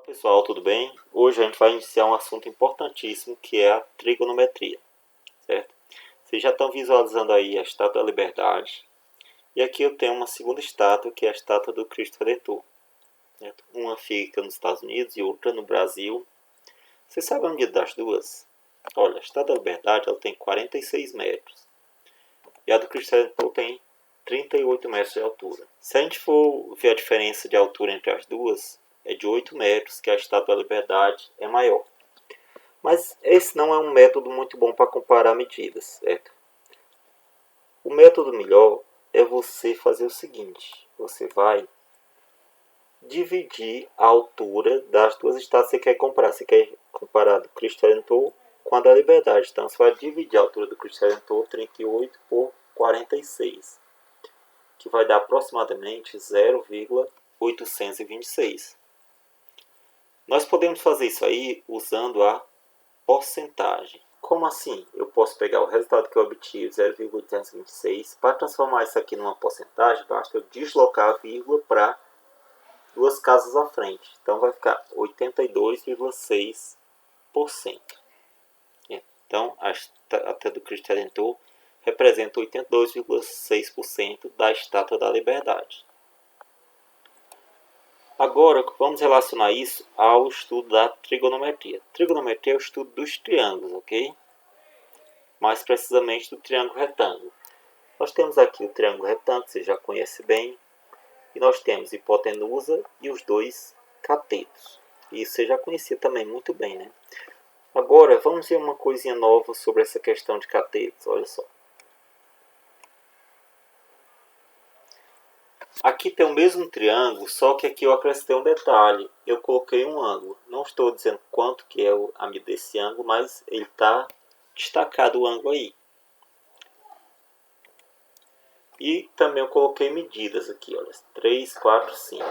Olá pessoal, tudo bem? Hoje a gente vai iniciar um assunto importantíssimo que é a trigonometria, certo? Vocês já estão visualizando aí a Estátua da Liberdade. E aqui eu tenho uma segunda estátua, que é a Estátua do Cristo Redentor, certo? Uma fica nos Estados Unidos e outra no Brasil. Você sabe a medida das duas? Olha, a Estátua da Liberdade ela tem 46 metros e a do Cristo Redentor tem 38 metros de altura. Se a gente for ver a diferença de altura entre as duas, é de 8 metros, que a Estátua da Liberdade é maior. Mas esse não é um método muito bom para comparar medidas, certo? O método melhor é você fazer o seguinte: você vai dividir a altura das duas estátuas que você quer comparar. Você quer comparar do Cristo Redentor com a da Liberdade. Então você vai dividir a altura do Cristo Redentor 38 por 46, que vai dar aproximadamente 0,826. Nós podemos fazer isso aí usando a porcentagem. Como assim? Eu posso pegar o resultado que eu obtive, 0,826, para transformar isso aqui numa porcentagem, basta eu deslocar a vírgula para duas casas à frente. Então vai ficar 82,6%. Então a estátua do Cristo Redentor representa 82,6% da Estátua da Liberdade. Agora vamos relacionar isso ao estudo da trigonometria. Trigonometria é o estudo dos triângulos, ok? Mais precisamente do triângulo retângulo. Nós temos aqui o triângulo retângulo, você já conhece bem, e nós temos hipotenusa e os dois catetos. Isso você já conhecia também muito bem, né? Agora vamos ver uma coisinha nova sobre essa questão de catetos, olha só. Aqui tem o mesmo triângulo, só que aqui eu acrescentei um detalhe. Eu coloquei um ângulo. Não estou dizendo quanto que é a medida desse ângulo, mas ele está destacado o ângulo aí. E também eu coloquei medidas aqui, olha, 3, 4, 5.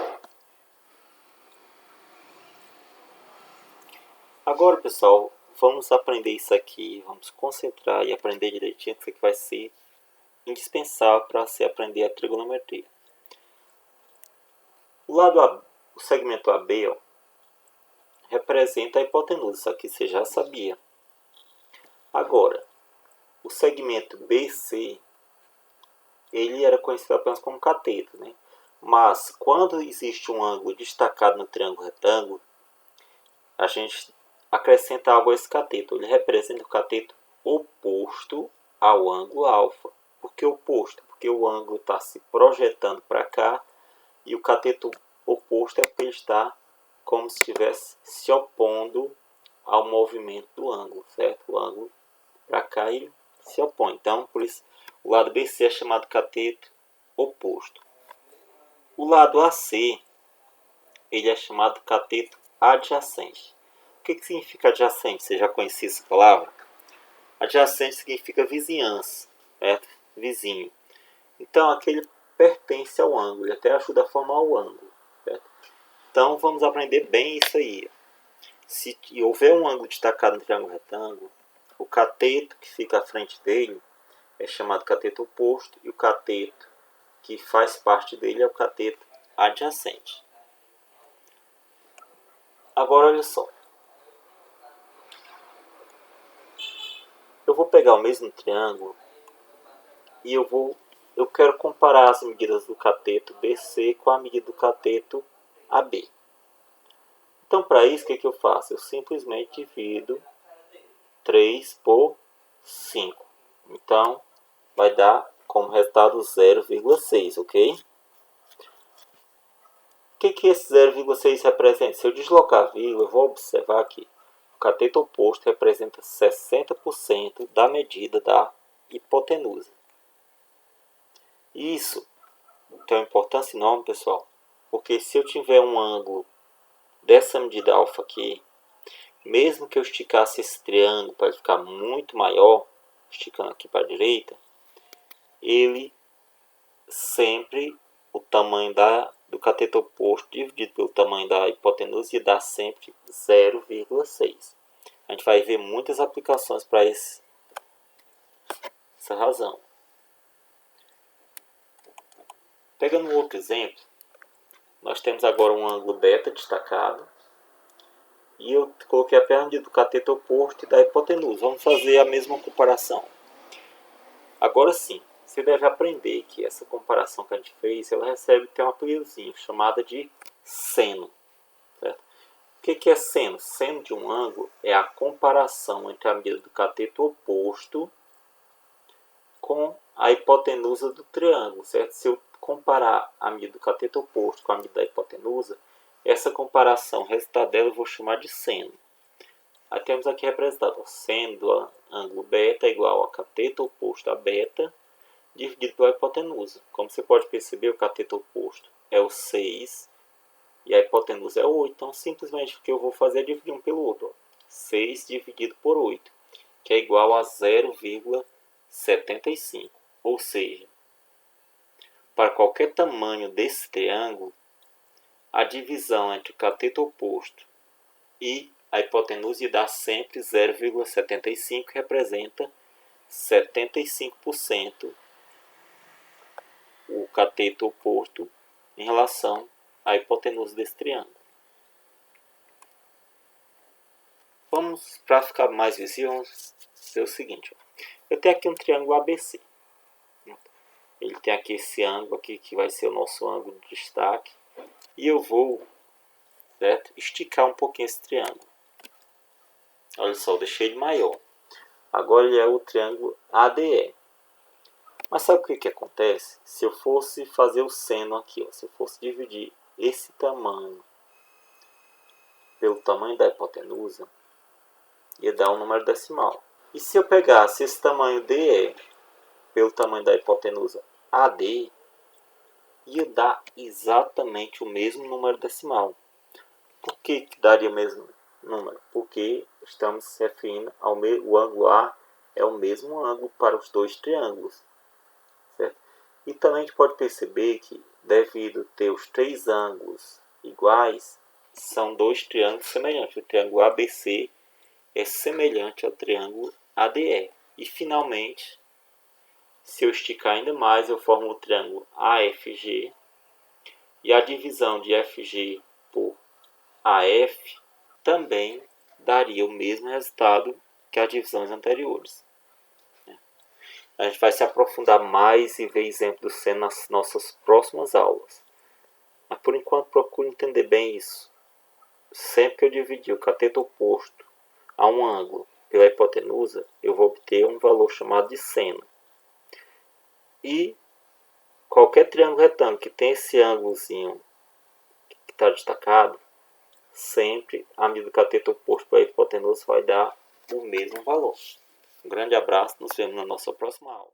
Agora, pessoal, vamos aprender isso aqui, vamos concentrar e aprender direitinho, que isso aqui vai ser indispensável para você aprender a trigonometria. O lado A, o segmento AB, ó, representa a hipotenusa, isso aqui você já sabia. Agora, o segmento BC, ele era conhecido apenas como cateto, né? Mas quando existe um ângulo destacado no triângulo retângulo, a gente acrescenta algo a esse cateto. Ele representa o cateto oposto ao ângulo alfa. Por que oposto? Porque o ângulo está se projetando para cá e o cateto oposto é porque ele está como se estivesse se opondo ao movimento do ângulo, certo? O ângulo para cá ele se opõe. Então, por isso, o lado BC é chamado cateto oposto. O lado AC, ele é chamado cateto adjacente. O que significa adjacente? Você já conhecia essa palavra? Adjacente significa vizinhança, certo? Vizinho. Então, aquele pertence ao ângulo, ele até ajuda a formar o ângulo, certo? Então, vamos aprender bem isso aí. Se houver um ângulo destacado no triângulo retângulo, o cateto que fica à frente dele é chamado cateto oposto e o cateto que faz parte dele é o cateto adjacente. Agora, olha só. Eu vou pegar o mesmo triângulo e eu quero comparar as medidas do cateto BC com a medida do cateto AB. Então, para isso, o que eu faço? Eu simplesmente divido 3 por 5. Então, vai dar como resultado 0,6, ok? O que esse 0,6 representa? Se eu deslocar a vírgula, eu vou observar que o cateto oposto representa 60% da medida da hipotenusa. Isso tem uma importância enorme, pessoal, porque se eu tiver um ângulo dessa medida alfa aqui, mesmo que eu esticasse esse triângulo para ficar muito maior, esticando aqui para a direita, ele sempre, o tamanho do cateto oposto dividido pelo tamanho da hipotenusa ia dar sempre 0,6. A gente vai ver muitas aplicações para essa razão. Pegando um outro exemplo, nós temos agora um ângulo beta destacado e eu coloquei apenas a medida do cateto oposto e da hipotenusa. Vamos fazer a mesma comparação. Agora sim, você deve aprender que essa comparação que a gente fez, ela tem um apelidozinho chamado de seno. Certo? O que é seno? Seno de um ângulo é a comparação entre a medida do cateto oposto com a hipotenusa do triângulo. Certo? Se eu comparar a medida do cateto oposto com a medida da hipotenusa, essa comparação, o resultado dela eu vou chamar de seno. Aí temos aqui representado o seno do ângulo beta é igual a cateto oposto a beta dividido pela hipotenusa. Como você pode perceber, o cateto oposto é o 6 e a hipotenusa é 8. Então, simplesmente o que eu vou fazer é dividir um pelo outro. 6 dividido por 8, que é igual a 0,75. Ou seja, para qualquer tamanho desse triângulo, a divisão entre o cateto oposto e a hipotenusa dá sempre 0,75, que representa 75% o cateto oposto em relação à hipotenusa desse triângulo. Vamos, para ficar mais visível, vamos fazer o seguinte. Eu tenho aqui um triângulo ABC. Ele tem aqui esse ângulo aqui, que vai ser o nosso ângulo de destaque. E eu vou, certo, esticar um pouquinho esse triângulo. Olha só, eu deixei ele maior. Agora ele é o triângulo ADE. Mas sabe o que acontece? Se eu fosse fazer o seno aqui, ó, se eu fosse dividir esse tamanho pelo tamanho da hipotenusa, ia dar um número decimal. E se eu pegasse esse tamanho DE pelo tamanho da hipotenusa AD, ia dar exatamente o mesmo número decimal. Por que daria o mesmo número? Porque estamos se referindo ao o ângulo A é o mesmo ângulo para os dois triângulos. Certo? E também a gente pode perceber que, devido ter os três ângulos iguais, são dois triângulos semelhantes. O triângulo ABC é semelhante ao triângulo ADE. E, finalmente, se eu esticar ainda mais, eu formo o triângulo AFG. E a divisão de FG por AF também daria o mesmo resultado que as divisões anteriores. A gente vai se aprofundar mais e ver exemplos do seno nas nossas próximas aulas. Mas por enquanto procure entender bem isso. Sempre que eu dividir o cateto oposto a um ângulo pela hipotenusa, eu vou obter um valor chamado de seno. E qualquer triângulo retângulo que tem esse ângulozinho que está destacado, sempre a medida do cateto oposto pela hipotenusa vai dar o mesmo valor. Um grande abraço, nos vemos na nossa próxima aula.